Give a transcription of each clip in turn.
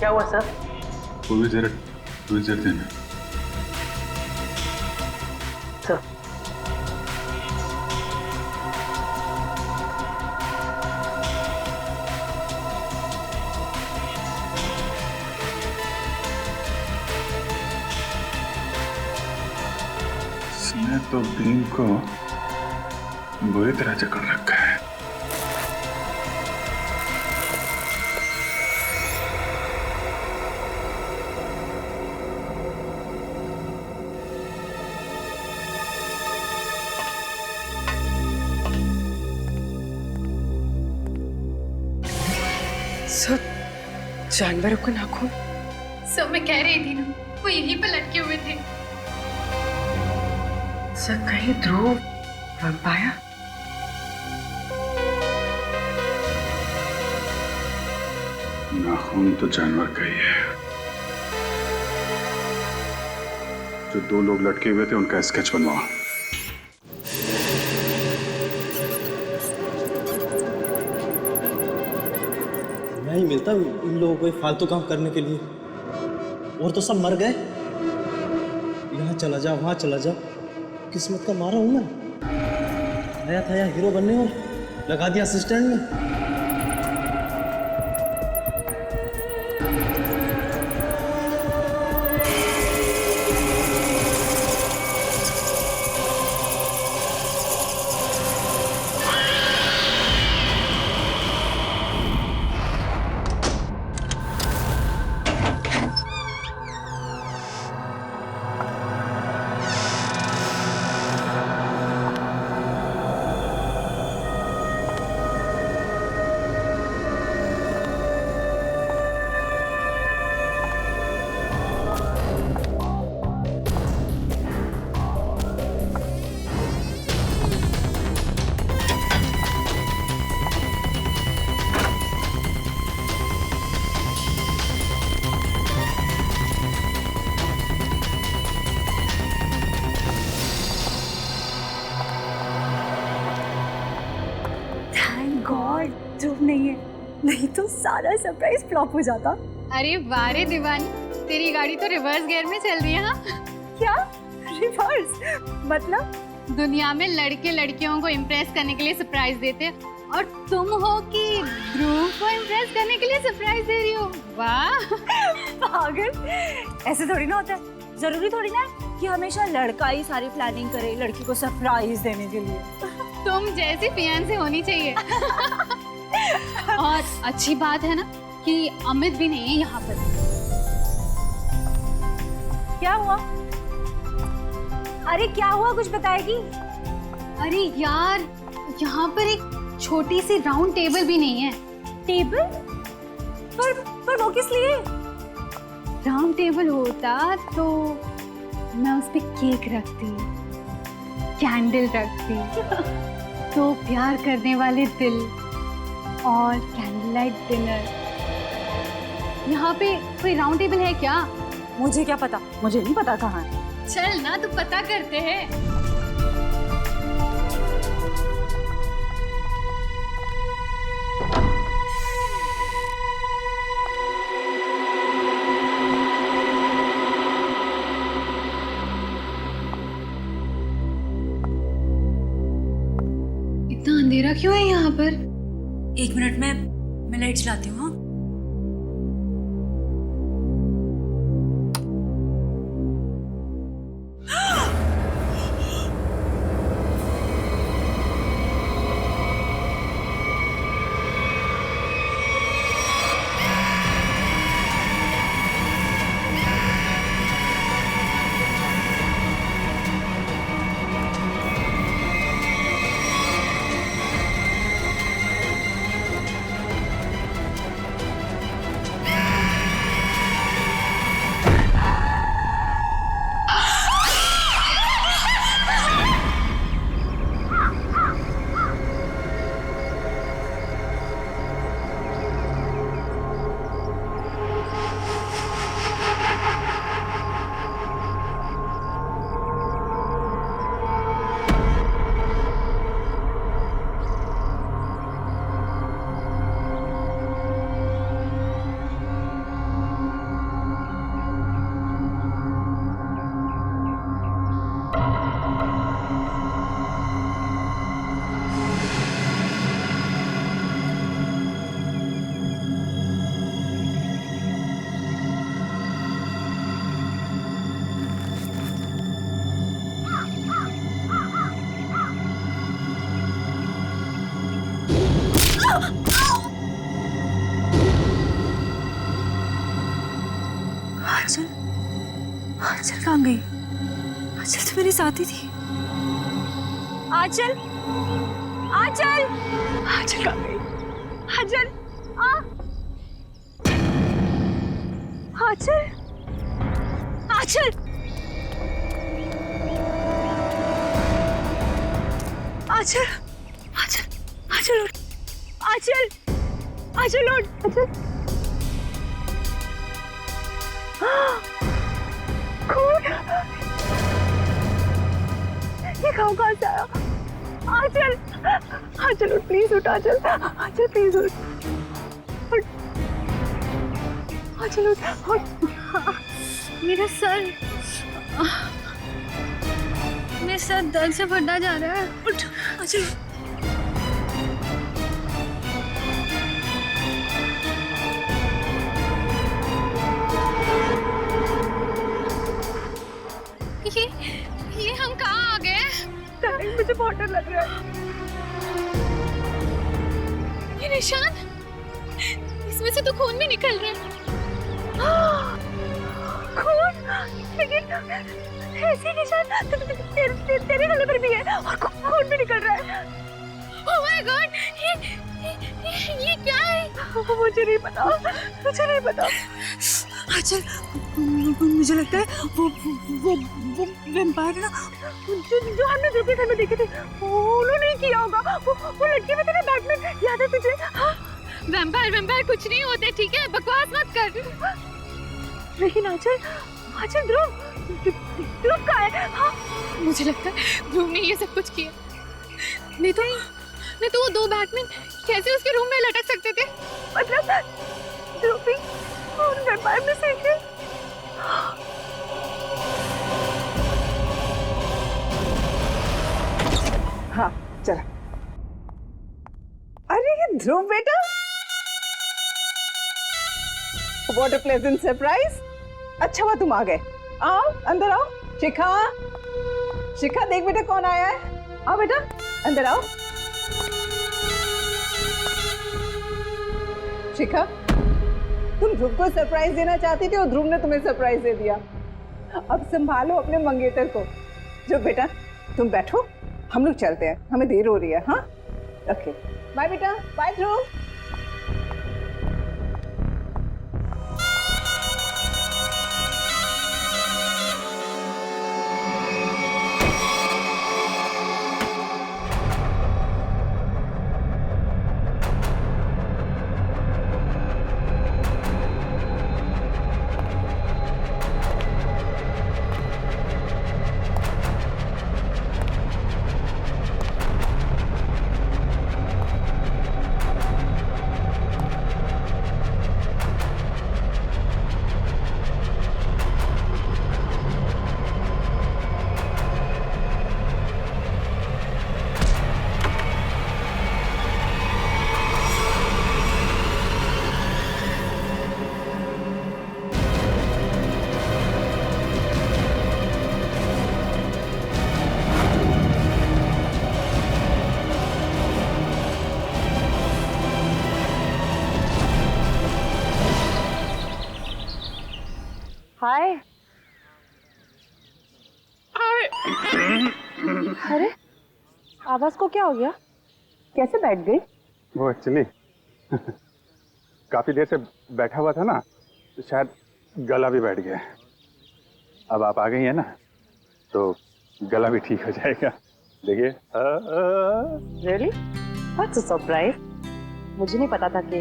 क्या हुआ सर? कोई जरा देना सर। इसने तो भीम को बुरी तरह जकड़ रखा है। सर, जानवरों को नाखून। सब मैं कह रही थी ना, वो यहीं पर लटके हुए थे। सर, कहीं ध्रुव वैम्पायर? नाखून तो जानवर का ही है। जो 2 लोग लटके हुए थे उनका स्केच बनवाओ। नहीं मिलता इन लोगों को फालतू काम करने के लिए। और तो सब मर गए। यहाँ चला जा, वहाँ चला जा, किस्मत का मारा हूँ मैं। आया था यहाँ हीरो बनने और लगा दिया असिस्टेंट में। ध्रुव नहीं है, नहीं तो सारा सरप्राइज फ्लॉप हो जाता। अरे वारे दीवानी, तेरी गाड़ी तो रिवर्स गियर में चल रही है। हाँ, क्या रिवर्स? मतलब दुनिया में लड़के लड़कियों को इम्प्रेस करने के लिए सरप्राइज देते हैं, और तुम हो कि ध्रुव को इम्प्रेस करने के लिए सरप्राइज दे रही हो। वाह पागल, ऐसे थोड़ी ना होता है। जरूरी थोड़ी ना है कि हमेशा लड़का ही सारी प्लानिंग करे लड़की को सरप्राइज देने के लिए। तुम जैसी फियांसे होनी चाहिए। और अच्छी बात है ना कि अमित भी नहीं है यहाँ पर। क्या हुआ? अरे क्या हुआ, कुछ बताएगी? अरे यार, यहाँ पर एक छोटी सी राउंड टेबल भी नहीं है। टेबल? पर वो किस लिए? राउंड टेबल होता तो मैं उस पे केक रखती, कैंडल रखती, तो प्यार करने वाले दिल और कैंडल लाइट डिनर। यहाँ पे कोई राउंड टेबल है क्या? मुझे क्या पता, मुझे नहीं पता कहाँ है। चल ना, तो पता करते हैं। इतना अंधेरा क्यों है यहाँ पर? 1 मिनट में मैं लाइट चलाती हूँ। हाँ, आंचल आंचल कहाँ गई? आंचल तो मेरे साथ ही थी। आंचल आंचल आंचल कहाँ गई? आंचल आंचल आंचल आंचल आंचल आंचल उठ, आंचल आंचल उठ, आंचल खून, ये खाओ कहाँ से आया? आंचल आंचल उठ, प्लीज उठ, आंचल आंचल प्लीज उठ, आंचल उठ। मेरा सर, मेरा सर दर्द से फटा जा रहा है। उठ आंचल। ये हम कहाँ आ गए? मुझे बहुत डर लग रहा है। ये निशान, इसमें से तो खून भी निकल रहा है। खून, लेकिन ऐसे निशान तेरे गले पर भी है और खून भी निकल रहा है। ओह माय गॉड, ये क्या है? मुझे नहीं पता, मुझे नहीं पता। आंचल, मुझे लगता है वो वैम्पायर ना, जो हमने दूसरे घर में देखे थे, उन्होंने ही किया होगा। वो लड़की में तेरा बैटमैन याद है तुझे? हाँ? वैम्पायर कुछ नहीं होते, ठीक है? बकवास मत कर। लेकिन आंचल ध्रुव कहाँ है? हाँ? मुझे लगता है ध्रुव ने ये सब कुछ किया। नहीं तो वो दो बैटमैन कैसे उसके रूम में लटक सकते थे? मतलब ध्रुव भी उन वैम्पायर में से एक है। हाँ चला। अरे ये ध्रुव बेटा, व्हाट अ प्लेजेंट सरप्राइज। अच्छा हुआ तुम आ गए। आओ अंदर आओ। शिखा देख बेटा कौन आया है। आओ बेटा अंदर आओ। शिखा, तुम ध्रुव को सरप्राइज देना चाहती थी और ध्रुव ने तुम्हें सरप्राइज दे दिया। अब संभालो अपने मंगेतर को। जो बेटा तुम बैठो, हम लोग चलते हैं, हमें देर हो रही है। हाँ ओके, बाय बेटा, बाय ध्रुव। हाय। अरे आवाज को क्या हो गया? कैसे बैठ गई? वो एक्चुअली काफी देर से बैठा हुआ था ना, तो शायद गला भी बैठ गया। अब आप आ गई है ना, तो गला भी ठीक हो जाएगा। देखिए। Really? That's a surprise. मुझे नहीं पता था कि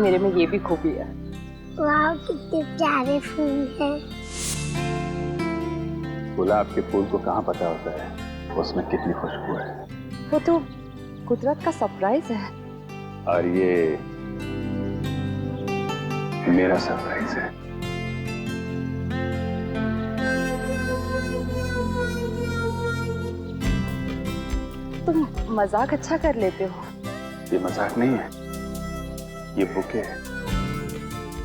मेरे में ये भी खूबी है। वाह कितने प्यारे फूल हैं। गुलाब के फूल को कहाँ पता होता है उसमें कितनी खुशबू है। वो तो कुदरत का सरप्राइज है। और ये मेरा सरप्राइज है। तुम मजाक अच्छा कर लेते हो। ये मजाक नहीं है, ये बुके है,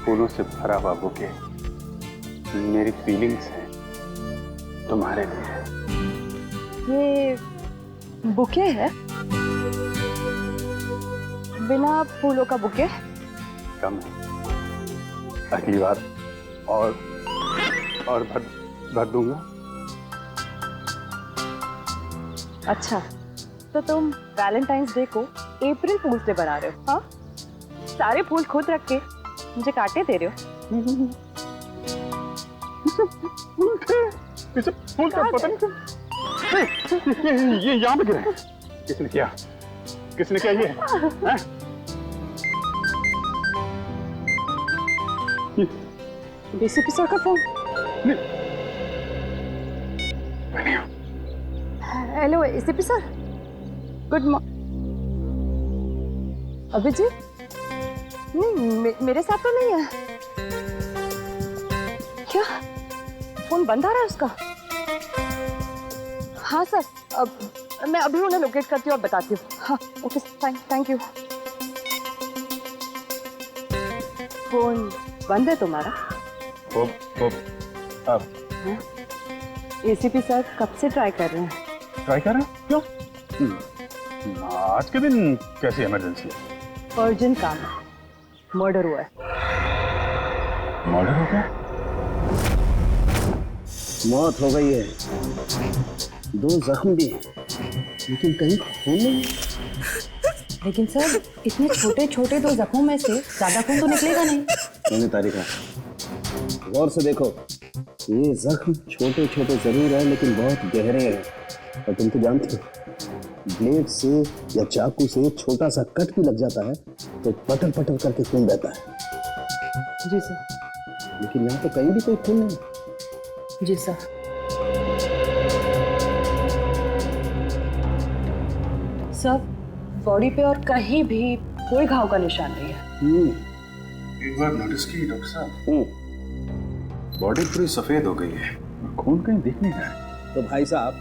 फूलों से भरा हुआ बुके। मेरी फीलिंग्स है तुम्हारे लिए। ये बुके है? बिना फूलों का बुके? कम है, अगली बार और और भर दूंगा। अच्छा, तो तुम वैलेंटाइंस डे को अप्रैल फूल्स डे बना रहे हो? हाँ, सारे फूल खुद रख के मुझे काटे दे रहे हो। इसे फूल का पता नहीं ये यहाँ पे गिरे। किसने किया ये? हैं? डीसीपी सर का फोन। Hello ACP sir, good morning. Abhijeet? नहीं, मेरे साथ तो नहीं है। क्या फोन बंद आ रहा है उसका? हाँ सर, अब मैं अभी उन्हें लोकेट करती हूँ और बताती हूँ। हाँ ओके, थैंक यू। फोन बंद है तुम्हारा? अब एसीपी सर कब से ट्राई कर रहे हैं? ट्राई कर रहे हैं? क्यों? आज के दिन कैसी इमरजेंसी है? अर्जेंट काम है, मर्डर हुआ है। मर्डर हो गया? मौत हो गई है, 2 जख्म भी हैं, लेकिन कहीं खून नहीं। लेकिन सर इतने छोटे छोटे 2 जख्मों में से ज्यादा खून तो निकलेगा नहीं। मैंने तारीखा गौर से देखो, ये जख्म छोटे छोटे जरूर है लेकिन बहुत गहरे हैं। और तुम तो जानते हो, ब्लेड से या चाकू से छोटा सा कट भी लग जाता है तो पटर पटर करके खून बहता है। जी सर। लेकिन यहाँ तो कहीं भी कोई खून नहीं। जी सर। सर बॉडी पे और कहीं भी कोई घाव का निशान नहीं है। एक बार नोटिस की डॉक्टर साहब, बॉडी पूरी सफेद हो गई है, खून कहीं दिख नहीं रहा है। तो भाई साहब,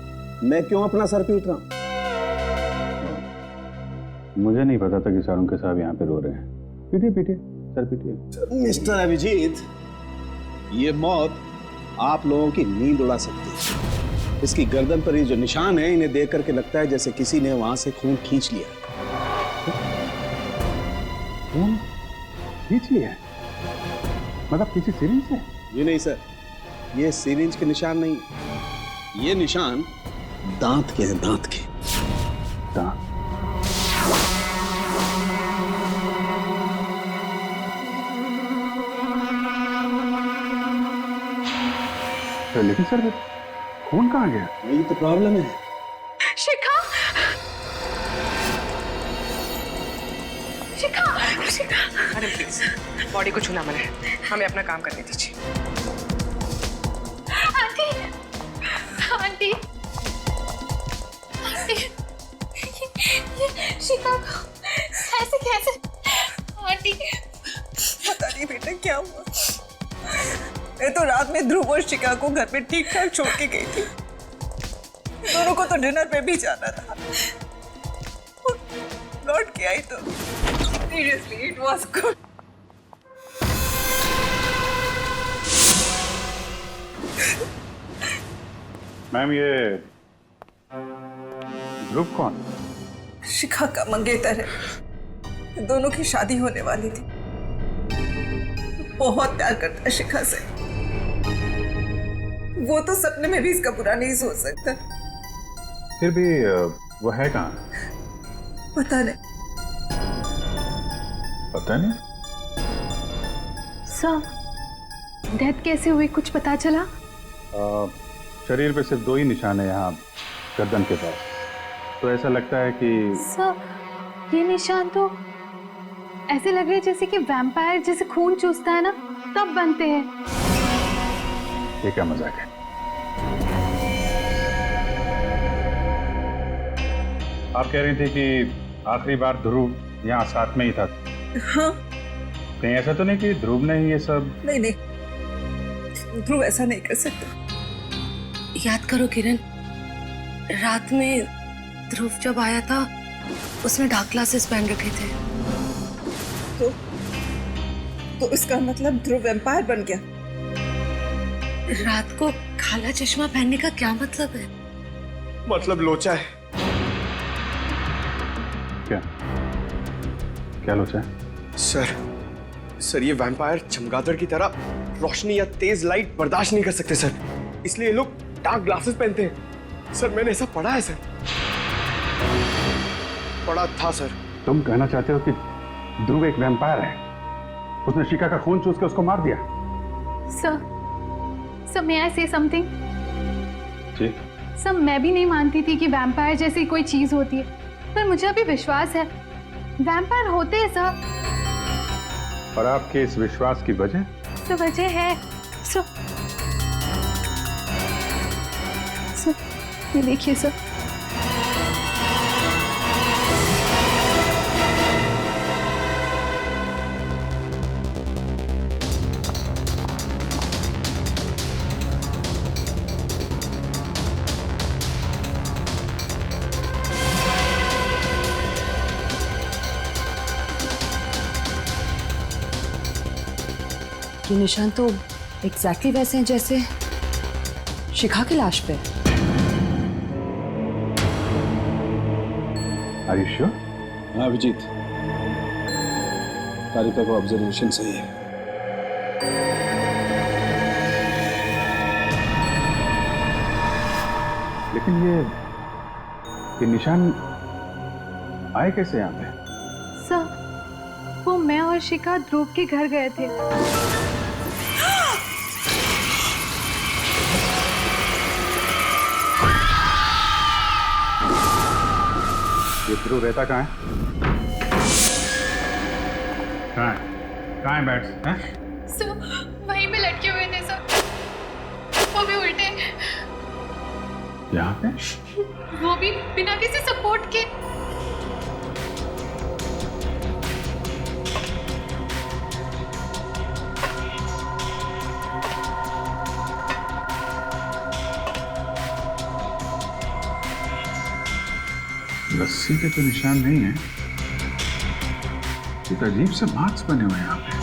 मैं क्यों अपना सर पीट रहा हूँ? मुझे नहीं पता था कि शाहरुख के साहब यहाँ पे रो रहे हैं। पीटिए सर पीटिए। मिस्टर अभिजीत, ये मौत आप लोगों की नींद उड़ा सकती है। इसकी गर्दन पर ये जो निशान है, इन्हें देख करके लगता है जैसे किसी ने वहां से खून खींच लिया। खून खींच लिया? मतलब किसी सिरिंज से? ये नहीं सर, ये सिरिंज के निशान नहीं, ये निशान दांत के हैं, दांत के। दांत? लेकिन सर खून कहाँ गया? यही तो प्रॉब्लम है। शिखा, शिखा, शिखा। मैडम प्लीज, बॉडी को छूना मना है, हमें अपना काम करने दीजिए। आंटी, आंटी, आंटी, ये शिखा को कैसे? आंटी, पता नहीं बेटा क्या हुआ। मैं तो रात में ध्रुव और शिखा को घर पे ठीक ठाक छोड़ के गई थी। दोनों को तो डिनर पे भी जाना था। लौट के आई तो seriously it was good. Ma'am, ये ध्रुव कौन? शिखा का मंगेतर है, दोनों की शादी होने वाली थी। बहुत प्यार करता है शिखा से, वो तो सपने में भी इसका बुरा नहीं सोच सकता। फिर भी वो है कहाँ? पता नहीं। सर, डेथ कैसे हुई, कुछ पता चला? शरीर पे सिर्फ 2 ही निशान है यहाँ गर्दन के पास, तो ऐसा लगता है कि सर, ये निशान तो ऐसे लग रहे जैसे कि वैम्पायर जैसे खून चूसता है ना, तब बनते हैं। ये क्या मजाक है? आप कह रही थी कि आखिरी बार ध्रुव यहाँ साथ में ही था। हाँ। कहीं ऐसा तो नहीं कि ध्रुव ने ही ये सब? नहीं, ध्रुव ऐसा नहीं कर सकता। याद करो किरण, रात में ध्रुव जब आया था उसने डार्क ग्लासेस पहन रखे थे। तो इसका मतलब ध्रुव वैम्पायर बन गया। रात को काला चश्मा पहनने का क्या मतलब है? मतलब लोचा है। क्या लोचा है? सर, सर ये वैम्पायर चमगादड़ की तरह रोशनी या तेज लाइट बर्दाश्त नहीं कर सकते सर, इसलिए ये लोग डार्क ग्लासेस पहनते हैं। सर मैंने ऐसा पढ़ा है सर, पढ़ा था सर। तुम कहना चाहते हो कि ध्रुव एक वैम्पायर है? उसने शिखा का खून चूस के उसको मार दिया? Sir may I say something? जी। सर मैं भी नहीं मानती थी कि वैम्पायर जैसी कोई चीज होती है, पर मुझे अभी विश्वास है वैम्पायर होते हैं सर। और आपके इस विश्वास की वजह? सर वजह है सर ये देखिए सर। ये निशान तो एग्जैक्टली वैसे हैं जैसे शिखा की लाश पे। Are you sure? हाँ अभिजीत, तारिका का ऑब्जर्वेशन सही है। लेकिन ये निशान आए कैसे यहाँ पे? सर वो मैं और शिखा ध्रुव के घर गए थे। ये ध्रुव रहता कहाँ है? कहाँ है? कहाँ है बैट्स? हैं? सर वहीं पे लटके हुए थे सर, वो भी उल्टे, यहाँ पे? वो भी बिना किसी सपोर्ट के। रस्सी के तो निशान नहीं है, एक अजीब से मार्क्स बने हुए हैं यहाँ पे।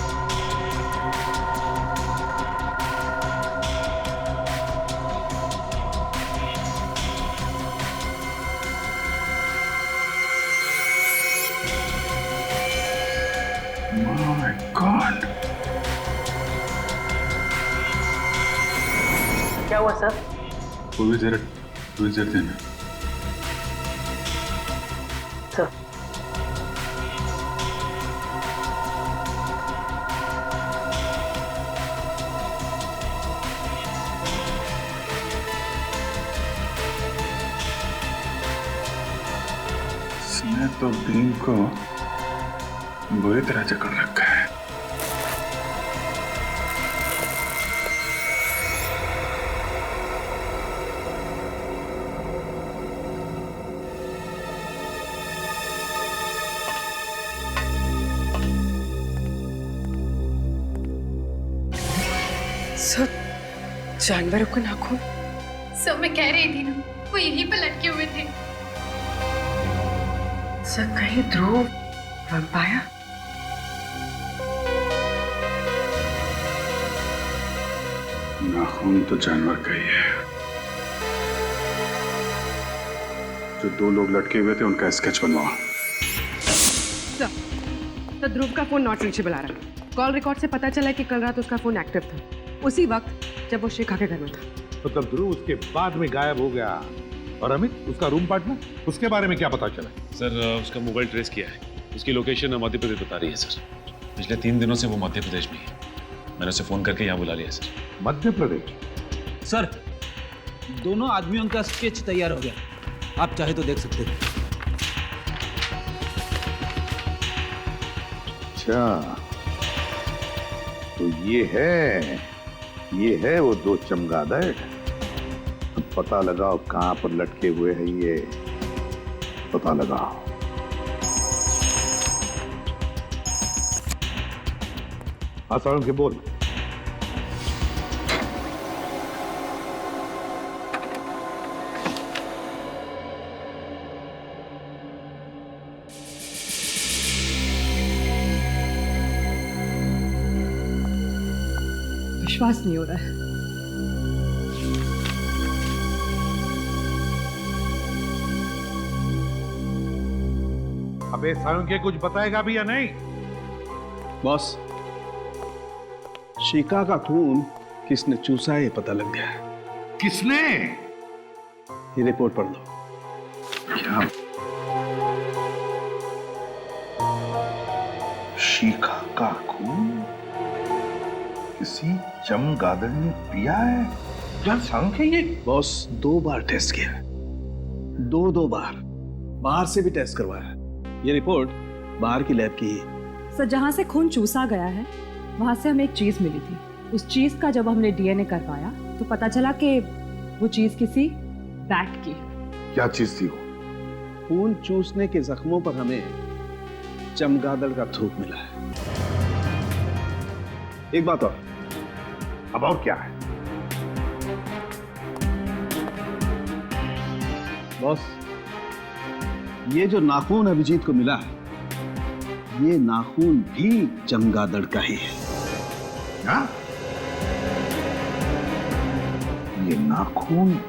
My God! क्या हुआ सर? कोई जरा देना। सर इसने तो भीम को बुरी तरह जकड़ रखा है। सर जानवरों के नाखून। सर मैं कह रही थी ना, वो यहीं पे लटके हुए थे। सर कहीं ध्रुव वैम्पायर? नाखून तो जानवर का ही है। जो दो लोग लटके हुए थे उनका स्केच बनवाओ। तो ध्रुव का फोन नॉट रीचेबल आ रहा है। कॉल रिकॉर्ड से पता चला कि कल रात उसका फोन एक्टिव था, उसी वक्त जब वो शिखा के घर में था। मतलब ध्रुव उसके बाद में गायब हो गया। और अमित उसका रूम पार्टनर, उसके बारे में क्या पता चला? सर उसका मोबाइल ट्रेस किया है, उसकी लोकेशन मध्य प्रदेश बता रही है सर। पिछले 3 दिनों से वो मध्य प्रदेश में है। मैंने उसे फोन करके यहाँ बुला लिया सर। मध्य प्रदेश? सर दोनों आदमियों का स्केच तैयार हो गया, आप चाहे तो देख सकते हैं। अच्छा तो ये है वो दो चमगादड़। अब पता लगाओ कहां पर लटके हुए हैं ये, पता लगाओ। हाँ सारुण के बोल। विश्वास नहीं हो रहा है। अबे सारुण के कुछ बताएगा भी या नहीं? बॉस शिका का खून किसने चूसा है ये पता लग गया है। किसने? ये रिपोर्ट पढ़ लो। क्या? शिखा का खून किसी चमगादड़ ने पिया है? क्या संख है ये? बॉस 2 बार टेस्ट किया, 2 बार बाहर से भी टेस्ट करवाया। ये रिपोर्ट बाहर की लैब की है। सर, जहाँ से खून चूसा गया है वहाँ से हमें एक चीज मिली थी। उस चीज का जब हमने डीएनए करवाया तो पता चला कि वो चीज किसी बैट की है। क्या चीज थी वो? खून चूसने के जख्मों पर हमें चमगादड़ का थूक मिला है। एक बात और। अब और क्या है? बॉस, ये जो नाखून अभिजीत को मिला है, ये नाखून भी चमगादड़ का ही है। क्या? ये नाखून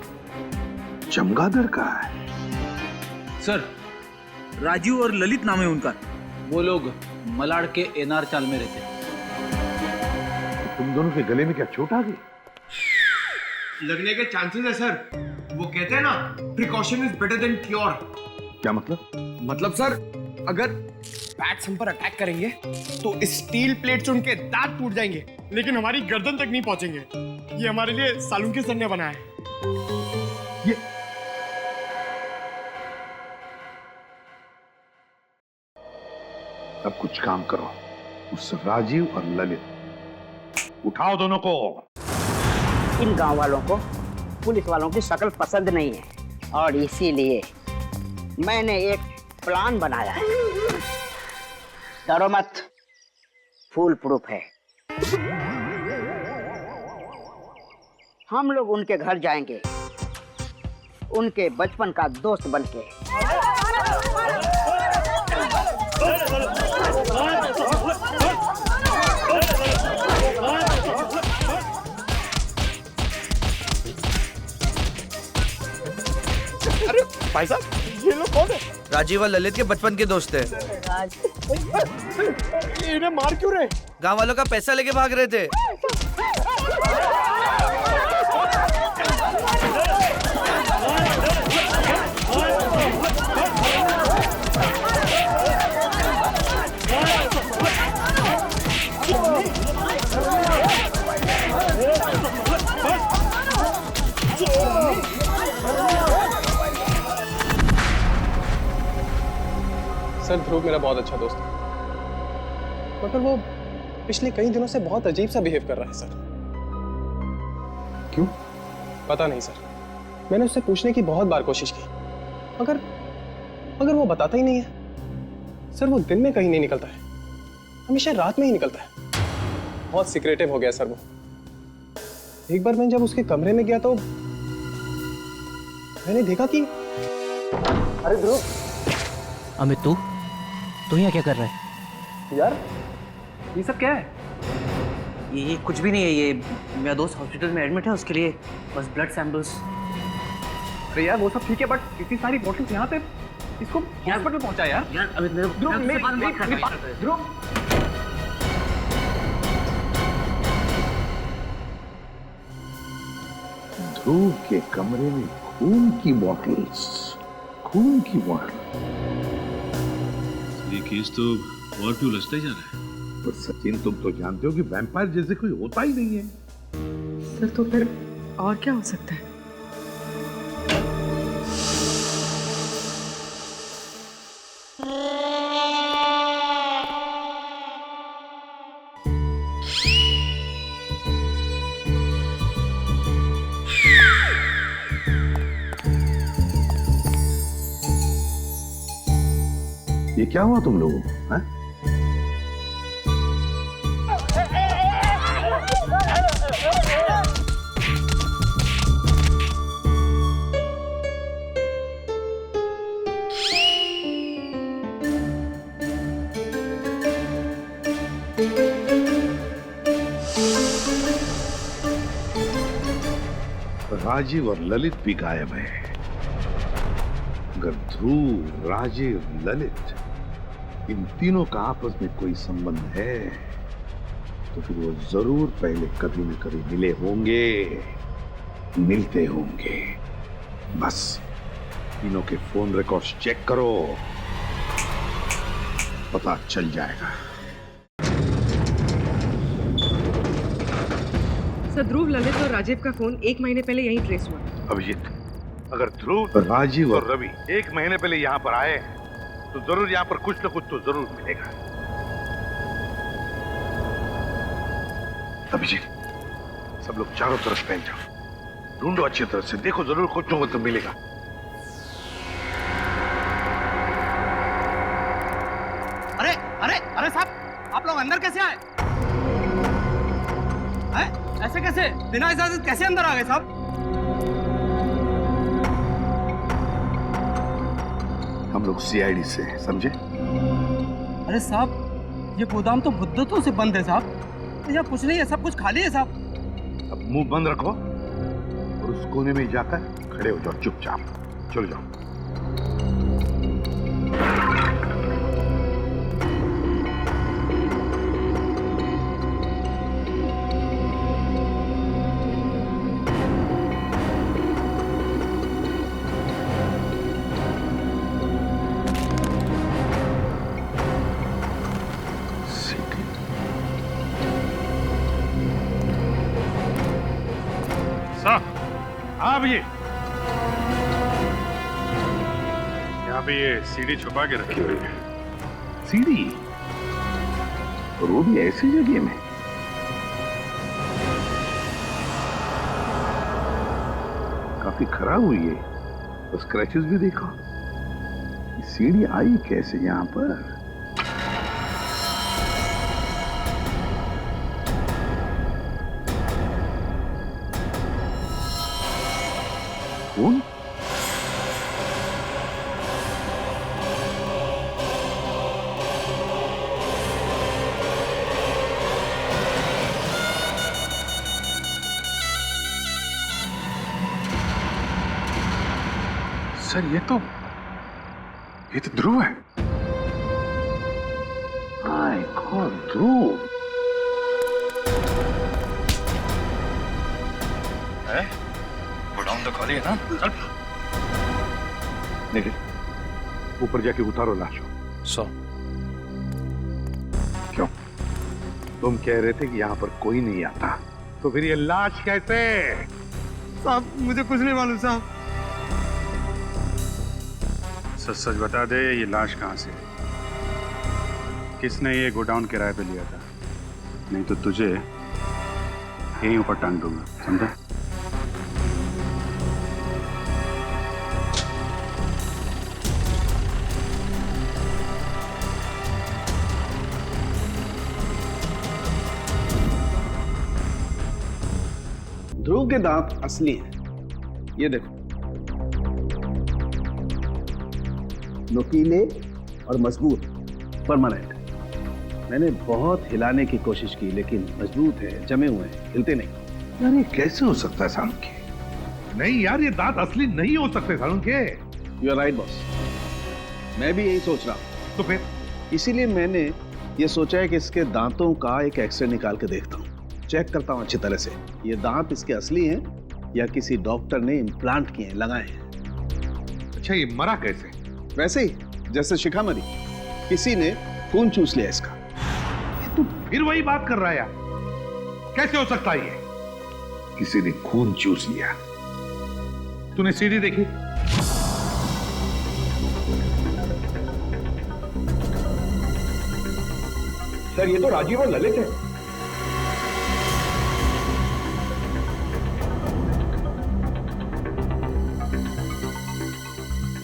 चमगादड़ का है? सर, राजू और ललित नाम है उनका। वो लोग मलाड़ के एनआर चाल में रहते। तुम दोनों के गले में क्या चोट आ गई? लगने के चांसेस है सर। वो कहते हैं ना, precaution is better than cure. क्या मतलब? मतलब सर, अगर बैट्स हम पर अटैक करेंगे तो स्टील प्लेट से उनके दांत टूट जाएंगे, लेकिन हमारी गर्दन तक नहीं पहुंचेंगे। ये हमारे लिए सालुंके सर ने बनाया है। ये अब कुछ काम करो, उस राजीव और ललित उठाओ दोनों को। इन गांव वालों को पुलिस वालों की शक्ल पसंद नहीं है और इसीलिए मैंने एक प्लान बनाया है। डरो मत, फुल प्रूफ है। हम लोग उनके घर जाएंगे, उनके बचपन का दोस्त बनके। अरे भाई साहब, ये लोग कौन है? राजीव और ललित के बचपन के दोस्त हैं। इन्हें मार क्यों रहे? गांव वालों का पैसा लेके भाग रहे थे। सर, ध्रुव मेरा बहुत अच्छा दोस्त है, मगर वो पिछले कई दिनों से बहुत अजीब सा बिहेव कर रहा है सर। क्यों? पता नहीं सर, मैंने उससे पूछने की बहुत बार कोशिश की, मगर वो बताता ही नहीं है। सर, वो दिन में कहीं नहीं निकलता है, हमेशा रात में ही निकलता है। बहुत सीक्रेटिव हो गया सर वो। एक बार मैं जब उसके कमरे में गया तो मैंने देखा कि अरे ध्रुव, अमित तू यहाँ क्या कर रहा है? यार, ये सब क्या है? ये कुछ भी नहीं है। ये मेरा दोस्त हॉस्पिटल में एडमिट है, उसके लिए बस ब्लड सैंपल्स। अरे यार, वो सब ठीक है, बट इतनी सारी बोतल्स यहाँ पे, इसको हॉस्पिटल पहुंचा यार। यार अमित, ध्रुव, ध्रुव के कमरे में खून की बॉटल्स, खून की बॉटल। ये केस तो और क्यों उलझता ही जा रहा है। पर सचिन, तुम तो जानते हो कि वैम्पायर जैसे कोई होता ही नहीं है। सर, तो फिर और क्या हो सकता है? ये क्या हुआ तुम लोगों को? हाँ? राजीव और ललित भी गायब है। अगर ध्रुव, राजीव, ललित, इन तीनों का आपस में कोई संबंध है तो फिर वो जरूर पहले कभी न कभी मिले होंगे, मिलते होंगे। बस तीनों के फोन रिकॉर्ड्स चेक करो, पता चल जाएगा। सर, ध्रुव, ललित और राजीव का फोन 1 महीने पहले यहीं ट्रेस हुआ। अभिजीत, अगर ध्रुव, राजीव और रवि 1 महीने पहले यहाँ पर आए तो जरूर यहाँ पर कुछ न कुछ तो जरूर मिलेगा। अभिजीत, सब लोग चारों तरफ फैल जाओ, ढूंढो अच्छी तरह से, देखो जरूर कुछ न कुछ तो मिलेगा। अरे अरे अरे साहब, आप लोग अंदर कैसे आए? ऐसे कैसे, बिना इजाजत कैसे अंदर आ गए साहब? हम लोग सीआईडी से हैं, समझे? अरे साहब, ये गोदाम तो मुद्दतों से बंद है साहब, यहाँ कुछ नहीं है, सब कुछ खाली है साहब। अब मुंह बंद रखो और उस कोने में जाकर खड़े हो जाओ चुपचाप। चलो जाओ। अब ये यहाँ पे ये सीडी छुपा के रखी हुई है। सीडी? और वो भी ऐसी जगह में? काफी खराब हुई है, तो स्क्रैचेस भी देखो। सीडी आई कैसे यहाँ पर? कौन? सर ये तो ध्रुव है। माय गॉड, ध्रुव है? गोडाउन तो खाली है ना? चल। निखिल, ऊपर जाके उतारो लाश को। सो क्यों? तुम कह रहे थे कि यहाँ पर कोई नहीं आता, तो फिर ये लाश कैसे? साहब, मुझे कुछ नहीं मालूम साहब। सच सच बता दे, ये लाश कहाँ से? किसने ये गोडाउन किराए पे लिया था? नहीं तो तुझे यहीं ऊपर टांग दूंगा, समझा? ध्रुव के दांत असली हैं, ये देखो, नुकीले और मजबूत, परमानेंट। मैंने बहुत हिलाने की कोशिश की लेकिन मजबूत है, जमे हुए हैं, हिलते नहीं। यार ये कैसे हो सकता है सालुंके? नहीं यार, ये दांत असली नहीं हो सकते Salunke. You are right boss, मैं भी यही सोच रहा हूँ। तो फिर इसीलिए मैंने ये सोचा है कि इसके दांतों का एक एक्सरे निकाल के देखता हूँ, चेक करता हूँ अच्छी तरह से ये दांत इसके असली हैं या किसी डॉक्टर ने इम्प्लांट किए हैं, लगाए हैं। अच्छा, ये मरा कैसे? वैसे ही जैसे शिखा मरी, किसी ने खून चूस लिया इसका। तू फिर वही बात कर रहा है यार, कैसे हो सकता है ये? किसी ने खून चूस लिया? तूने सीडी देखी? सर ये तो राजीव और ललित है।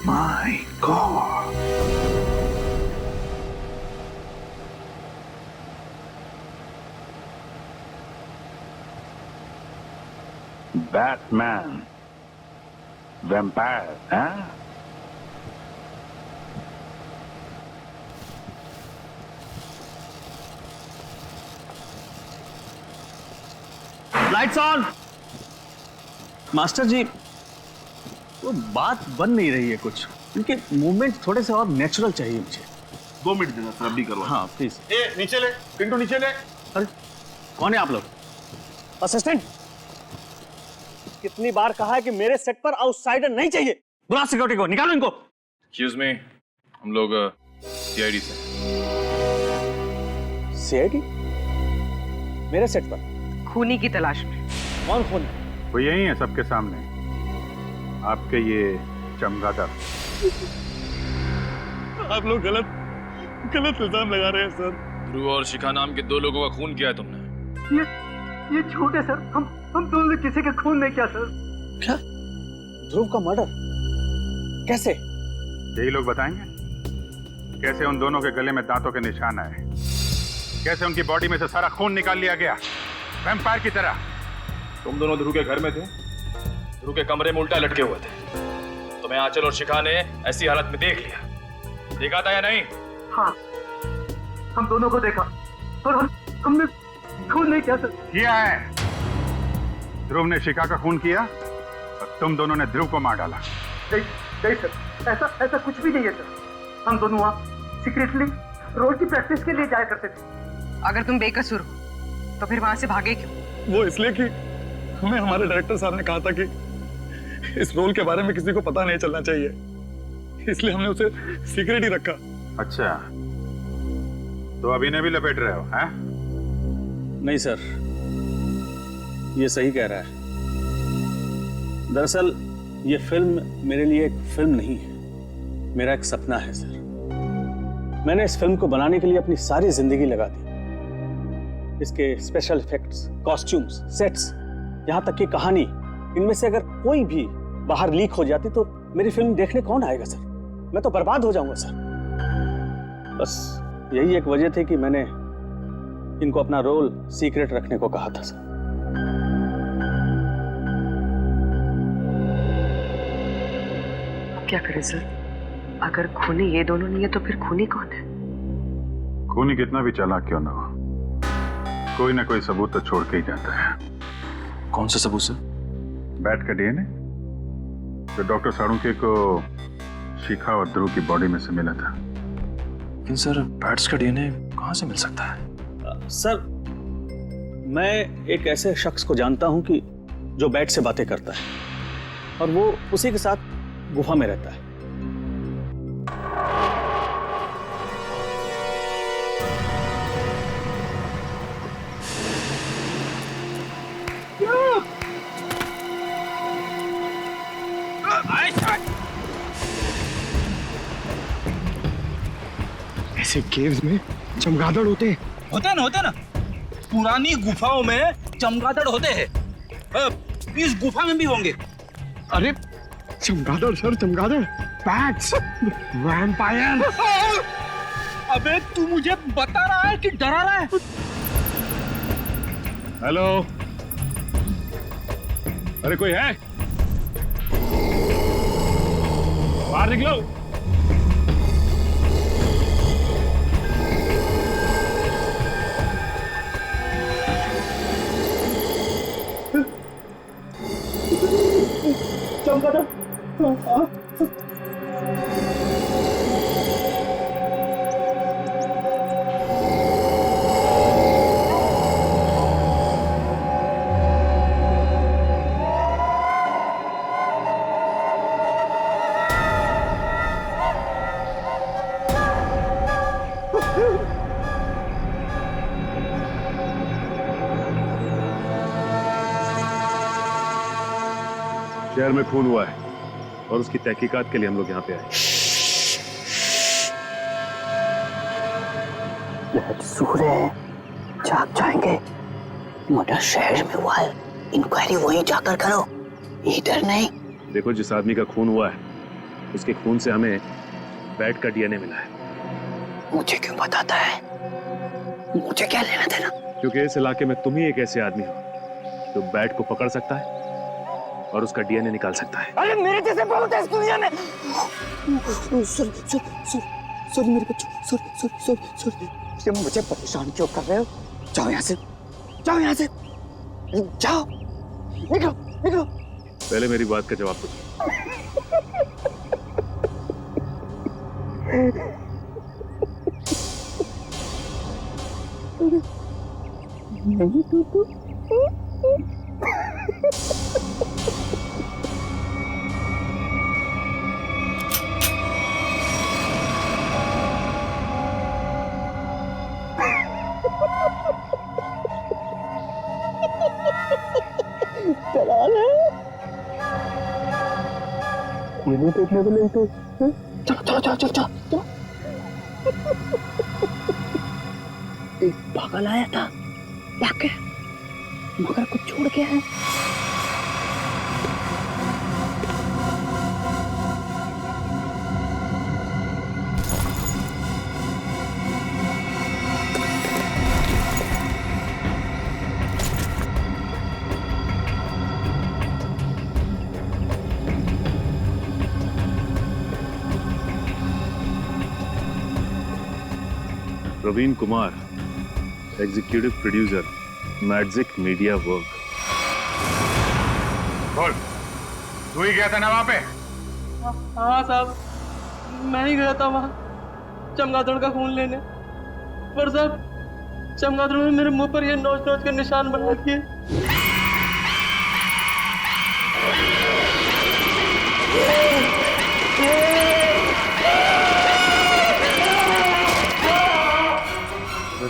My God. Batman. Vampire, huh? Lights on. Master ji, वो बात बन नहीं रही है कुछ, उनके मूवमेंट थोड़े से और नेचुरल चाहिए मुझे। 2 मिनट देना सर, अभी करवा। हाँ प्लीज। नीचे ले पिंटू, नीचे ले। अरे कौन है आप लोग? असिस्टेंट, कितनी बार कहा है कि मेरे सेट पर आउटसाइडर नहीं चाहिए। बुला सिक्योरिटी को, निकालो इनको। एक्सक्यूज मी, हम लोग सीआईडी से। सीआईडी? मेरे सेट पर खूनी की तलाश में। कौन खून? वो यही है सबके सामने, आपके ये चमगादड़। आप लोग गलत इल्जाम लगा रहे हैं सर। ध्रुव और शिखा नाम के 2 लोगों का खून किया है तुमने। ये झूठ है सर। हम दोनों ने किसी का खून नहीं किया सर। क्या? ध्रुव का मर्डर कैसे? यही लोग बताएंगे कैसे उन दोनों के गले में दांतों के निशान आए, कैसे उनकी बॉडी में से सारा खून निकाल लिया गया वैम्पायर की तरह। तुम दोनों ध्रुव के घर में थे, ध्रुव के कमरे में उल्टा लटके हुए थे। तुम्हें आंचल और शिखा ने ऐसी हालत में देख लिया, देखा था या नहीं? हाँ, हम दोनों को देखा और हमने खून नहीं किया सर। किया है। ध्रुव ने शिखा का खून किया और तुम दोनों ने ध्रुव को मार डाला। नहीं सर, ऐसा कुछ भी नहीं है सर। हम दोनों वहाँ सीक्रेटली रोज की प्रैक्टिस के लिए जाया करते थे। अगर तुम बेकसूर हो तो फिर वहां से भागे क्यों? वो इसलिए कि हमें हमारे डायरेक्टर साहब ने कहा था कि इस रोल के बारे में किसी को पता नहीं चलना चाहिए, इसलिए हमने उसे सीक्रेट ही रखा। अच्छा, तो अभी ने भी लपेट रहे हो हैं? नहीं सर, ये सही कह रहा है। दरअसल ये फिल्म मेरे लिए एक फिल्म नहीं है, मेरा एक सपना है सर। मैंने इस फिल्म को बनाने के लिए अपनी सारी जिंदगी लगा दी। इसके स्पेशल इफेक्ट्स, कॉस्ट्यूम्स, सेट्स, यहाँ तक कि कहानी, इनमें से अगर कोई भी बाहर लीक हो जाती तो मेरी फिल्म देखने कौन आएगा सर? मैं तो बर्बाद हो जाऊंगा सर। बस यही एक वजह थी कि मैंने इनको अपना रोल सीक्रेट रखने को कहा था सर। क्या करें सर? अगर खूनी ये दोनों नहीं है तो फिर खूनी कौन है? खूनी कितना भी चालाक क्यों ना हो, कोई ना कोई सबूत तो छोड़ के ही जाता है। कौन सा सबूत सर? बैट का डीएनए जो डॉक्टर साळुंखे को शिखा और ध्रुव की बॉडी में से मिला था। लेकिन सर, बैट्स का डीएनए कहाँ से मिल सकता है? सर, मैं एक ऐसे शख्स को जानता हूं कि जो बैट से बातें करता है और वो उसी के साथ गुफा में रहता है। ऐसे केव्स में चमगादड़ होते ना। पुरानी गुफाओं में चमगादड़ होते हैं। इस गुफा में भी होंगे। अरे चमगादड़ सर, चमगादड़, बैट्स, वैम्पायर। अबे तू मुझे बता रहा है कि डरा रहा है? हेलो, अरे कोई है? बाहर निकलो। चमगादड़। शहर में खून हुआ है और उसकी तहकीकात के लिए हम लोग यहाँ पे आए। सूर्य जाग जाएंगे। मर्डर शहर में हुआ है, इंक्वायरी वहीं जाकर करो, इधर नहीं। देखो, जिस आदमी का खून हुआ है उसके खून से हमें बैट का डीएनए मिला है। मुझे क्यों बताता है? मुझे क्या लेना देना? क्योंकि इस इलाके में तुम ही एक ऐसे आदमी हो जो बैट को पकड़ सकता है और उसका डीएनए निकाल सकता है। अरे मेरे जैसे बहुत है इस दुनिया में। सॉरी मेरे बच्चों, सॉरी। तुम मुझे परेशान क्यों कर रहे हो? जाओ यहाँ से, जाओ यहाँ से, जाओ, निकलो। पहले मेरी बात का जवाब दो। जाएगी तू चला ले ये भी देखने को नहीं तो चलो चलो चलो चलो चलो एक पागल आया था वाकई मगर कुछ छोड़ गया है Praveen Kumar, executive producer, magic media work. बोल, तू ही गया था ना वहां पे? हाँ साहब, मैं ही गया था वहाँ चमगादड़ का खून लेने, पर साहब चमगादड़ ने मेरे मुंह पर ये नोच नोच के निशान बना दिए।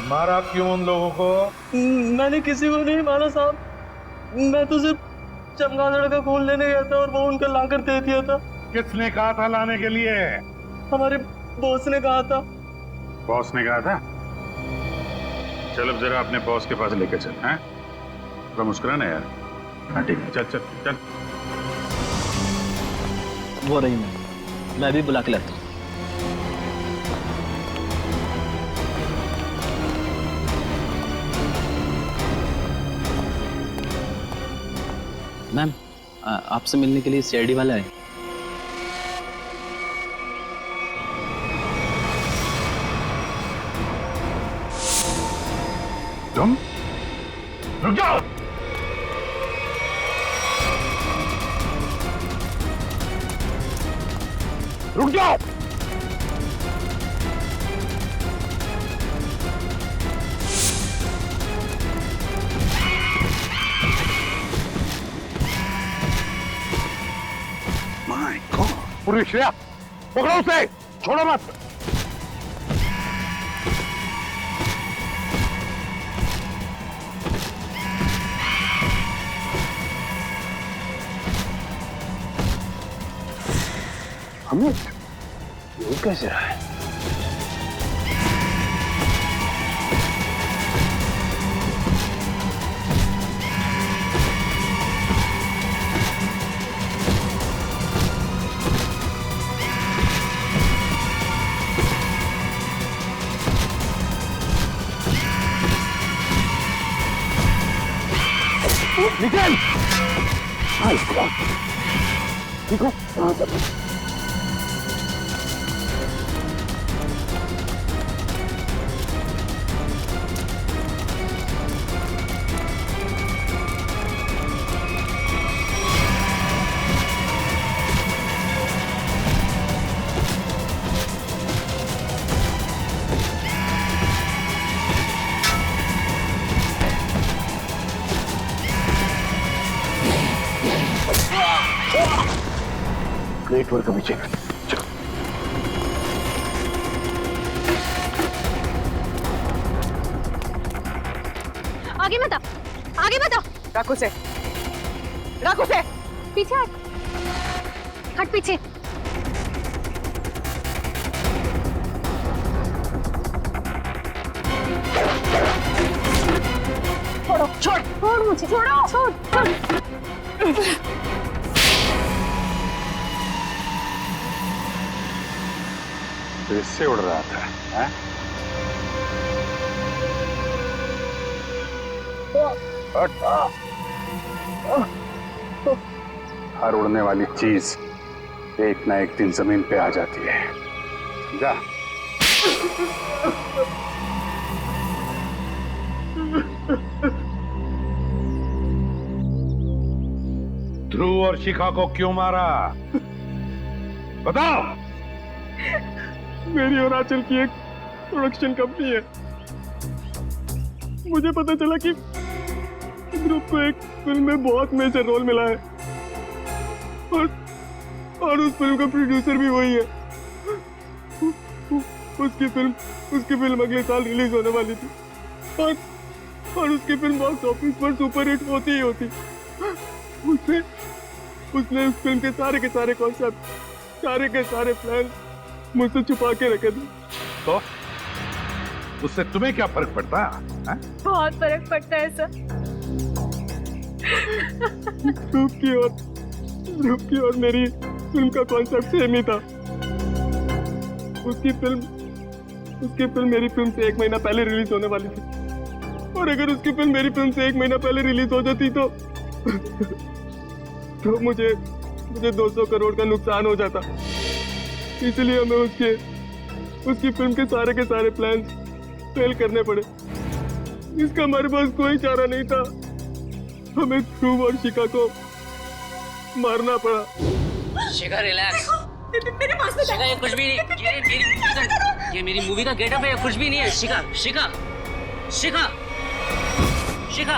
मारा क्यों उन लोगों को? मैंने किसी को नहीं मारा साहब, मैं तो सिर्फ चमगादड़ का खून लेने गया था और वो उनका लाकर दे दिया था। किसने कहा था लाने के लिए? हमारे बॉस ने कहा था। बॉस ने कहा था? चल अब जरा अपने बॉस के पास लेके चल। हैं? थोड़ा मुस्कुराना यार। हाँ ठीक है, चल चल चल। वो रही मैं भी बुला के लाता हूँ। मैम, आपसे मिलने के लिए सीआईडी वाला है। तुम रुक जाओ। रुक जाओ। पूरी श्रेया पकड़ो उसे, छोड़ो मत। हमें ये कैसे रहा है? निकल! ठीक हो? ग्रेट वर्क अभिषेक। आगे मत आओ, आगे मत आओ। रखो से पीछे हट, हट पीछे। छोड़ मुझे, छोड़। तो इससे उड़ रहा था, हैं? हर उड़ने वाली चीज एक ना एक दिन जमीन पे आ जाती है, समझा? ध्रुव और शिखा को क्यों मारा? बताओ। मेरी और आंचल की एक प्रोडक्शन कंपनी है। मुझे पता चला कि ध्रुव को एक फिल्म में बहुत मेजर रोल मिला है और उस फिल्म का प्रोड्यूसर भी वही है। उसकी फिल्म अगले साल रिलीज होने वाली थी और उसकी फिल्म बॉक्स ऑफिस पर सुपर हिट होती ही होती। उसने उस फिल्म के सारे कॉन्सेप्ट, सारे के सारे प्लान मुझसे छुपा के रखे थे। तो उससे तुम्हें क्या फर्क पड़ता है? बहुत फर्क पड़ता है सर। ध्रुव की और मेरी फिल्म का कॉन्सेप्ट सेम ही था। उसकी फिल्म मेरी फिल्म से 1 महीना पहले रिलीज होने वाली थी और अगर उसकी फिल्म मेरी फिल्म से 1 महीना पहले रिलीज हो जाती तो मुझे 200 करोड़ का नुकसान हो जाता। इसलिए हमें उसकी फिल्म के सारे प्लान फेल करने पड़े। इसका हमारे पास कोई चारा नहीं था। हमें ध्रुव और शिखा को मारना पड़ा। शिखा रिलैक्स। शिखा ये कुछ भी नहीं, ये मेरी मूवी का गेटअप है, कुछ भी नहीं है। शिखा शिखा शिखा शिखा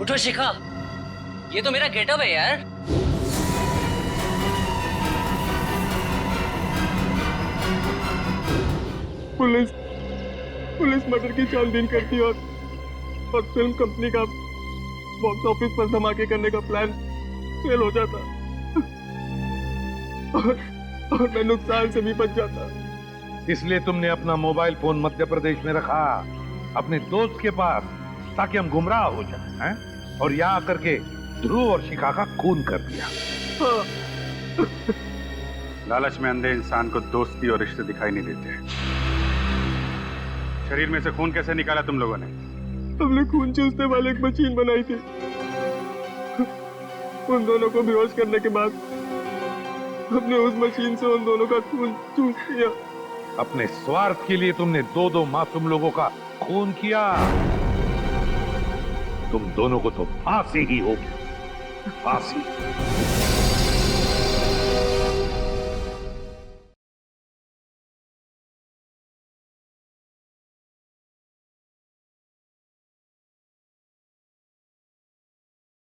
उठो शिखा, ये तो मेरा गेटअप है यार। पुलिस मर्डर की छानबीन करती और फिल्म कंपनी का बॉक्स ऑफिस पर धमाके करने का प्लान फेल हो जाता और मैं नुकसान से भी बच जाता। इसलिए तुमने अपना मोबाइल फोन मध्य प्रदेश में रखा, अपने दोस्त के पास, ताकि हम गुमराह हो जाएं, हैं? और यहाँ आकर के ध्रुव और शिखा का खून कर दिया। लालच में अंधे इंसान को दोस्ती और रिश्ते दिखाई नहीं देते। शरीर में से खून कैसे निकाला तुम लोगों ने? हमने खून चूसने वाली एक मशीन बनाई थी। उन दोनों को बेहोश करने के बाद हमने उस मशीन से उन दोनों का खून चूस लिया। अपने स्वार्थ के लिए तुमने 2 मासूम लोगों का खून किया। तुम दोनों को तो फांसी ही होगी, फांसी।